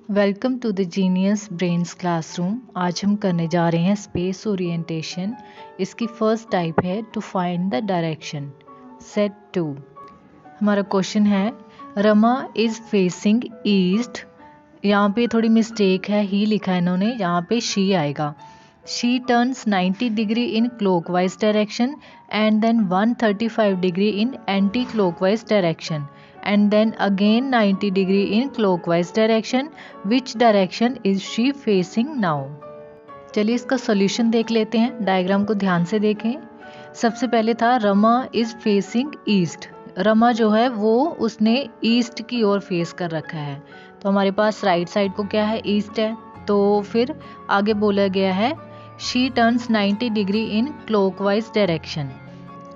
Welcome to the genius brains classroom. आज हम करने जा रहे हैं स्पेस ओरिएंटेशन। इसकी फर्स्ट टाइप है to find the direction. Set 2। हमारा क्वेश्चन है रमा इज़ फेसिंग ईस्ट। यहाँ पे थोड़ी मिस्टेक है, ही लिखा है इन्होंने, यहाँ पे शी आएगा। She turns 90 degree in clockwise direction and then 135 degree in anti clockwise direction and then again 90 degree in clockwise direction. Which direction is she facing now? चलिए इसका सॉल्यूशन देख लेते हैं। डायग्राम को ध्यान से देखें। सबसे पहले था Rama is facing east. Rama जो है वो उसने ईस्ट की ओर फेस कर रखा है, तो हमारे पास राइट साइड को क्या है, ईस्ट है। तो फिर आगे बोला गया है she turns 90 degree in clockwise direction.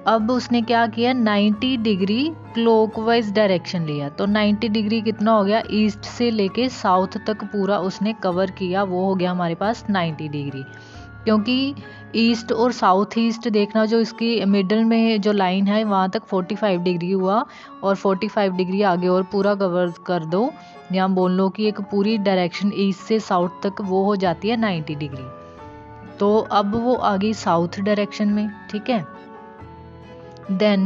अब उसने क्या किया, 90 डिग्री क्लॉकवाइज डायरेक्शन लिया। तो 90 डिग्री कितना हो गया, ईस्ट से लेके साउथ तक पूरा उसने कवर किया, वो हो गया हमारे पास 90 डिग्री। क्योंकि ईस्ट और साउथ ईस्ट देखना, जो इसकी मिडल में जो लाइन है वहाँ तक 45 डिग्री हुआ, और 45 डिग्री आगे और पूरा कवर कर दो, या बोल लो कि एक पूरी डायरेक्शन ईस्ट से साउथ तक वो हो जाती है 90 डिग्री। तो अब वो आ गई साउथ डायरेक्शन में, ठीक है। Then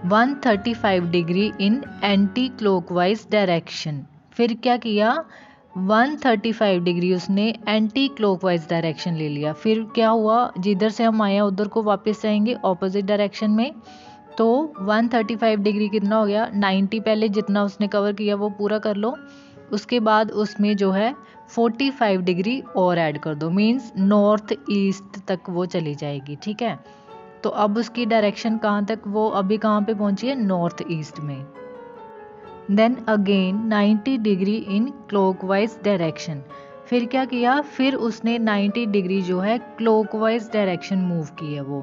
135 degree in anti clockwise direction. फिर क्या किया, 135 डिग्री उसने एंटी क्लॉकवाइज डायरेक्शन ले लिया। फिर क्या हुआ, जिधर से हम आए हैं उधर को वापस जाएंगे ऑपोजिट डायरेक्शन में। तो 135 डिग्री कितना हो गया, 90 पहले जितना उसने कवर किया वो पूरा कर लो, उसके बाद उसमें जो है 45 डिग्री और ऐड कर दो, मीन्स नॉर्थ ईस्ट तक वो चली जाएगी, ठीक है। तो अब उसकी डायरेक्शन कहाँ तक, वो अभी कहाँ पे पहुंची है, नॉर्थ ईस्ट में। Then again 90 degree in clockwise direction. फिर क्या किया, फिर उसने 90 डिग्री जो है क्लॉकवाइज डायरेक्शन मूव की है वो।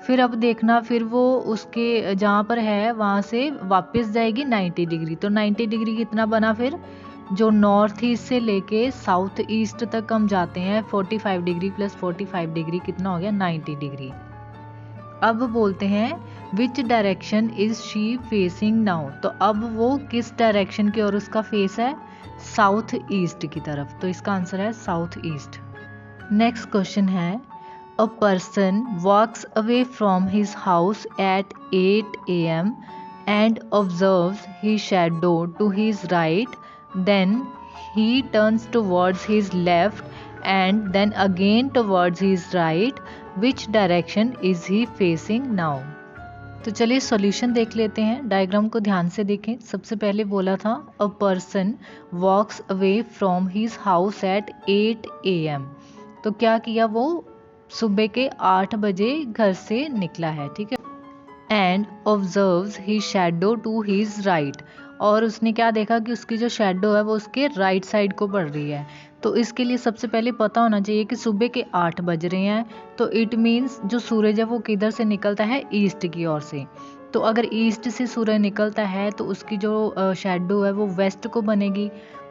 फिर अब देखना, फिर वो उसके जहाँ पर है वहाँ से वापस जाएगी 90 डिग्री। तो 90 डिग्री कितना बना, फिर जो नॉर्थ ईस्ट से लेके साउथ ईस्ट तक हम जाते हैं, 45 डिग्री प्लस 45 डिग्री कितना हो गया, 90 डिग्री। अब बोलते हैं विच direction is she facing now. तो अब वो किस डायरेक्शन की ओर उसका फेस है, साउथ ईस्ट की तरफ। तो इसका आंसर है साउथ ईस्ट। नेक्स्ट क्वेश्चन है a person walks away from his house at 8 AM and observes his shadow to his right, then he turns towards his left and then again towards his right. Which direction is he facing now? तो चलिए solution देख लेते हैं। Diagram को ध्यान से देखें। सबसे पहले बोला था a person walks away from his house at 8 AM। तो क्या किया, वो सुबह के 8 बजे घर से निकला है, ठीक है। And observes his shadow to his right, और उसने क्या देखा कि उसकी जो शैडो है वो उसके राइट साइड को पड़ रही है। तो इसके लिए सबसे पहले पता होना चाहिए कि सुबह के 8 बज रहे हैं, तो इट मीन्स जो सूरज है वो किधर से निकलता है, ईस्ट की ओर से। तो अगर ईस्ट से सूरज निकलता है तो उसकी जो शैडो है वो वेस्ट को बनेगी।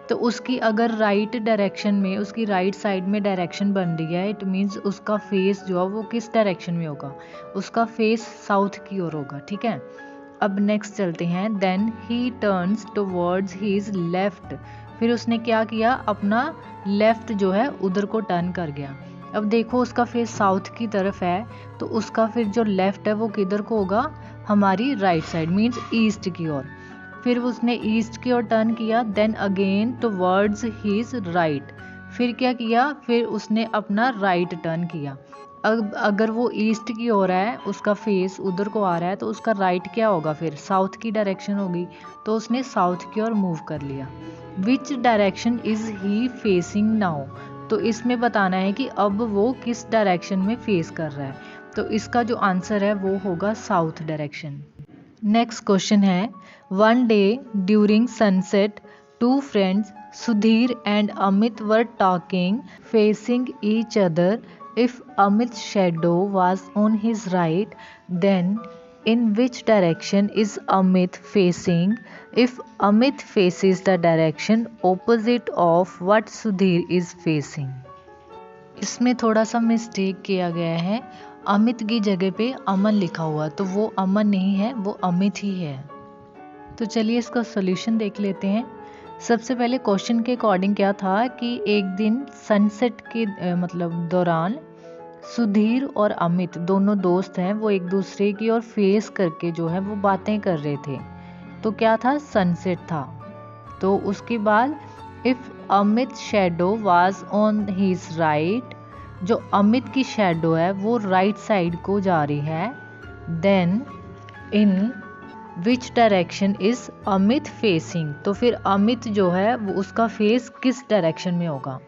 तो उसकी अगर राइट डायरेक्शन में, उसकी राइट साइड में डायरेक्शन बन रही है, इट मीन्स उसका फेस जो है वो किस डायरेक्शन में होगा, उसका फेस साउथ की ओर होगा, ठीक है। अब नेक्स्ट चलते हैं। Then he turns towards his left. फिर उसने क्या किया, अपना लेफ्ट जो है उधर को टर्न कर गया। अब देखो उसका फेस साउथ की तरफ है, तो उसका फिर जो लेफ्ट है वो किधर को होगा, हमारी राइट साइड, मीन्स ईस्ट की ओर। फिर उसने ईस्ट की ओर टर्न किया, then again towards his right. फिर क्या किया, फिर उसने अपना राइट टर्न किया। अब अगर वो ईस्ट की ओर है, उसका फेस उधर को आ रहा है, तो उसका राइट क्या होगा, फिर साउथ की डायरेक्शन होगी। तो उसने साउथ की ओर मूव कर लिया। विच direction is he facing now. तो इसमें बताना है कि अब वो किस डायरेक्शन में फेस कर रहा है। तो इसका जो आंसर है वो होगा साउथ डायरेक्शन। नेक्स्ट क्वेश्चन है one day during sunset two friends Sudhir and Amit were talking facing each other. If Amit's shadow was on his right, then in which direction is Amit facing? If Amit faces the direction opposite of what Sudhir is facing. इसमें थोड़ा सा mistake किया गया है। अमित की जगह पे अमन लिखा हुआ, तो वो अमन नहीं है, वो अमित ही है। तो चलिए इसका सॉल्यूशन देख लेते हैं। सबसे पहले क्वेश्चन के अकॉर्डिंग क्या था कि एक दिन सनसेट के दौरान सुधीर और अमित दोनों दोस्त हैं, वो एक दूसरे की ओर फेस करके जो है वो बातें कर रहे थे। तो क्या था, सनसेट था। तो उसके बाद if Amit shadow was on his right, जो अमित की शेडो है वो राइट साइड को जा रही है, then in which direction is Amit facing, तो फिर अमित जो है वो उसका फेस किस डायरेक्शन में होगा।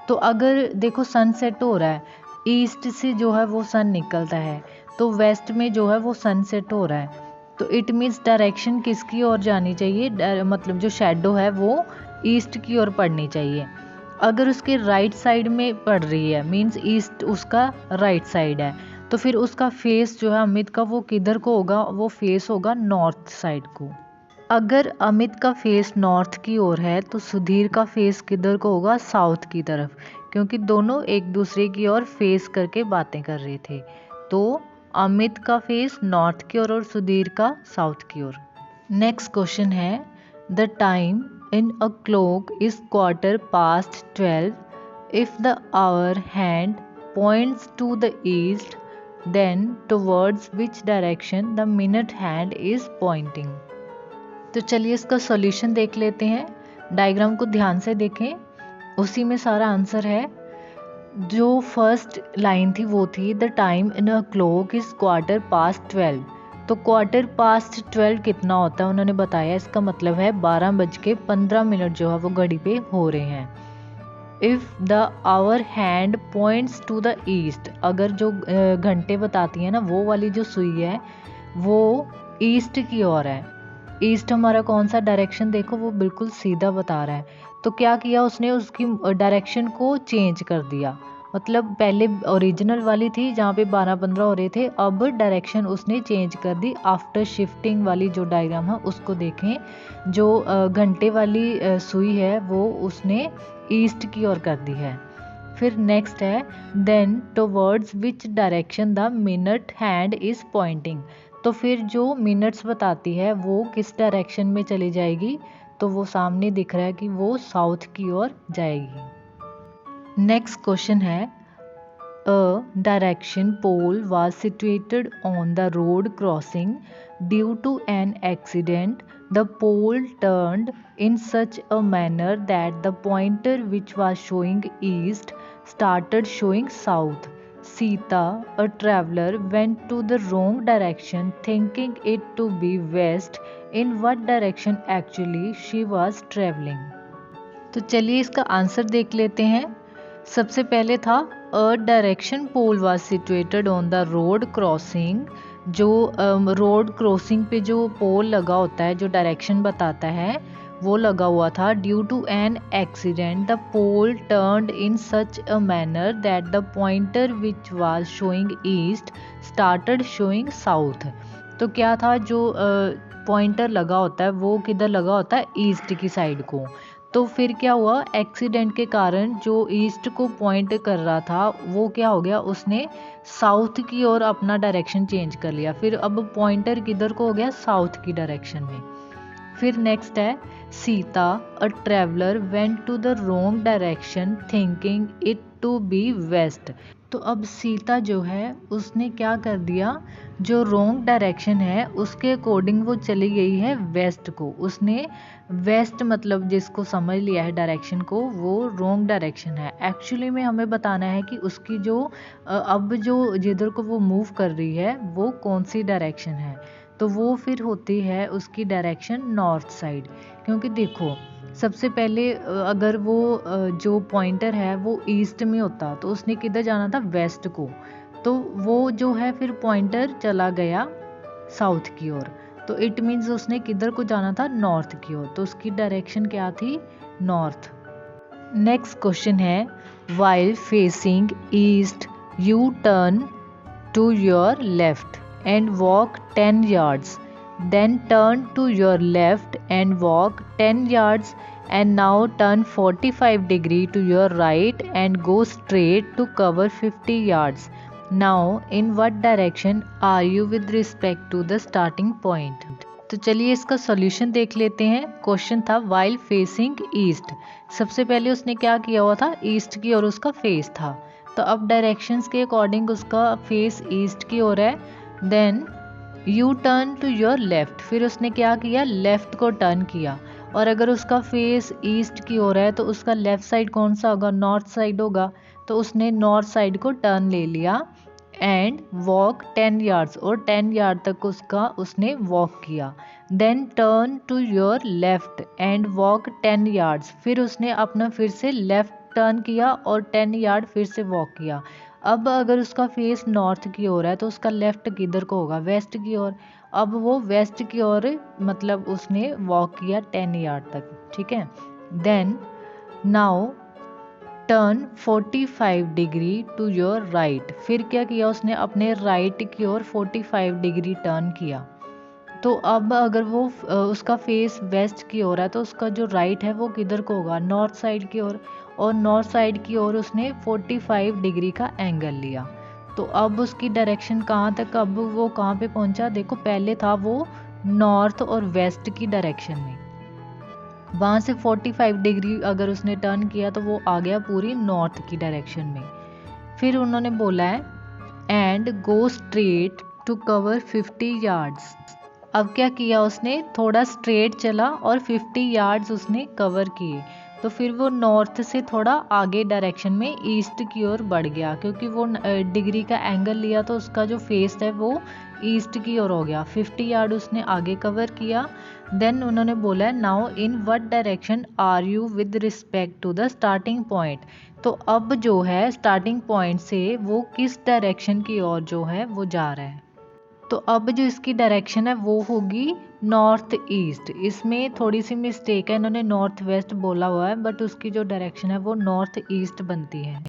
तो अगर देखो सनसेट हो रहा है, ईस्ट से जो है वो सन निकलता है, तो वेस्ट में जो है वो सनसेट हो रहा है, तो इट मीन्स डायरेक्शन किसकी ओर जानी चाहिए, मतलब जो शेडो है वो ईस्ट की ओर पड़नी चाहिए। अगर उसके राइट साइड में पड़ रही है मीन्स ईस्ट उसका राइट साइड है, तो फिर उसका फेस जो है अमित का वो किधर को होगा, वो फेस होगा नॉर्थ साइड को। अगर अमित का फेस नॉर्थ की ओर है तो सुधीर का फेस किधर को होगा, साउथ की तरफ, क्योंकि दोनों एक दूसरे की ओर फेस करके बातें कर रहे थे। तो अमित का फेस नॉर्थ की ओर और सुधीर का साउथ की ओर। नेक्स्ट क्वेश्चन है, the time in a clock is 12:15 if the hour hand points to the east, then towards which direction the minute hand is pointing. तो चलिए इसका सॉल्यूशन देख लेते हैं। डायग्राम को ध्यान से देखें, उसी में सारा आंसर है। जो फर्स्ट लाइन थी वो थी the time in a clock is 12:15। तो 12:15 कितना होता है उन्होंने बताया, इसका मतलब है 12:15 जो है वो घड़ी पे हो रहे हैं। If the hour hand points to the east, अगर जो घंटे बताती है ना वो वाली जो सुई है वो ईस्ट की ओर है। ईस्ट हमारा कौन सा डायरेक्शन, देखो वो बिल्कुल सीधा बता रहा है। तो क्या किया उसने, उसकी डायरेक्शन को चेंज कर दिया, मतलब पहले ओरिजिनल वाली थी जहाँ पे 12:15 हो रहे थे, अब डायरेक्शन उसने चेंज कर दी। आफ्टर शिफ्टिंग वाली जो डायग्राम है उसको देखें, जो घंटे वाली सुई है वो उसने ईस्ट की ओर कर दी है। फिर नेक्स्ट है, then towards which direction the minute hand is pointing. तो फिर जो मिनट्स बताती है वो किस डायरेक्शन में चली जाएगी, तो वो सामने दिख रहा है कि वो साउथ की ओर जाएगी। नेक्स्ट क्वेश्चन है, a direction pole was situated on the road crossing due to an accident, the pole turned in such a manner that the pointer which was showing east started showing south. Sita, a traveler, went to the wrong direction thinking it to be west. In what direction actually she was traveling? तो चलिए इसका answer देख लेते हैं। सबसे पहले था a direction pole was situated on the road crossing, जो रोड क्रॉसिंग पे जो पोल लगा होता है जो डायरेक्शन बताता है वो लगा हुआ था। Due to an accident the pole turned in such a manner that the pointer which was showing east started showing south. तो क्या था, जो पॉइंटर लगा होता है वो किधर लगा होता है, ईस्ट की साइड को। तो फिर क्या हुआ, एक्सीडेंट के कारण जो ईस्ट को पॉइंट कर रहा था वो क्या हो गया, उसने साउथ की ओर अपना डायरेक्शन चेंज कर लिया। फिर अब पॉइंटर किधर को हो गया, साउथ की डायरेक्शन में। फिर नेक्स्ट है, Sita a traveller went to the wrong direction thinking it to be west. तो अब सीता जो है उसने क्या कर दिया, जो रोंग डायरेक्शन है उसके अकॉर्डिंग वो चली गई है वेस्ट को। उसने वेस्ट मतलब जिसको समझ लिया है डायरेक्शन को, वो रोंग डायरेक्शन है। एक्चुअली में हमें बताना है कि उसकी जो अब जो जिधर को वो मूव कर रही है वो कौन सी डायरेक्शन है। तो वो फिर होती है उसकी डायरेक्शन नॉर्थ साइड। क्योंकि देखो सबसे पहले अगर वो जो पॉइंटर है वो ईस्ट में होता तो उसने किधर जाना था, वेस्ट को। तो वो जो है फिर पॉइंटर चला गया साउथ की ओर, तो इट मीन्स उसने किधर को जाना था, नॉर्थ की ओर। तो उसकी डायरेक्शन क्या थी, नॉर्थ। नेक्स्ट क्वेश्चन है, while facing east you turn to your left and walk 10 yards, then turn to your left and walk 10 yards, and now turn 45 degree to your right and go straight to cover 50 yards. Now in what direction are you with respect to the starting point? तो चलिए इसका solution देख लेते हैं। Question था while facing east. सबसे पहले उसने क्या किया हुआ था, ईस्ट की ओर उसका फेस था। तो अब डायरेक्शंस के अकॉर्डिंग उसका फेस ईस्ट की ओर है। Then you turn to your left, फिर उसने क्या किया, लेफ्ट को टर्न किया। और अगर उसका फेस ईस्ट की ओर है तो उसका लेफ्ट साइड कौन सा होगा, नॉर्थ साइड होगा। तो उसने नॉर्थ साइड को टर्न ले लिया एंड वॉक 10 यार्ड्स, और 10 यार्ड तक उसने वॉक किया। Then turn to your left and walk 10 yards, फिर उसने अपना फिर से लेफ्ट टर्न किया और 10 यार्ड फिर से वॉक किया। अब अगर उसका फेस नॉर्थ की ओर है तो उसका लेफ्ट किधर को होगा, वेस्ट की ओर। अब वो वेस्ट की ओर मतलब उसने वॉक किया 10 यार्ड तक, ठीक है। Then now turn 45 degree to your right, फिर क्या किया उसने, अपने राइट की ओर 45 डिग्री टर्न किया। तो अब अगर वो उसका फेस वेस्ट की ओर है तो उसका जो राइट है वो किधर को होगा, नॉर्थ साइड की ओर। और नॉर्थ साइड की ओर उसने 45 डिग्री का एंगल लिया। तो अब उसकी डायरेक्शन कहाँ तक, अब वो कहाँ पे पहुंचा, देखो पहले था वो नॉर्थ और वेस्ट की डायरेक्शन में, वहाँ से 45 डिग्री अगर उसने टर्न किया तो वो आ गया पूरी नॉर्थ की डायरेक्शन में। फिर उन्होंने बोला है and go straight to cover 50 yards. अब क्या किया उसने, थोड़ा स्ट्रेट चला और 50 यार्ड्स उसने कवर किए। तो फिर वो नॉर्थ से थोड़ा आगे डायरेक्शन में ईस्ट की ओर बढ़ गया, क्योंकि वो डिग्री का एंगल लिया तो उसका जो फेस है वो ईस्ट की ओर हो गया। 50 यार्ड उसने आगे कवर किया। देन उन्होंने बोला now in what direction are you with respect to the starting point. तो अब जो है स्टार्टिंग पॉइंट से वो किस डायरेक्शन की ओर जो है वो जा रहा है। तो अब जो इसकी डायरेक्शन है वो होगी नॉर्थ ईस्ट। इसमें थोड़ी सी मिस्टेक है, इन्होंने नॉर्थ वेस्ट बोला हुआ है बट उसकी जो डायरेक्शन है वो नॉर्थ ईस्ट बनती है।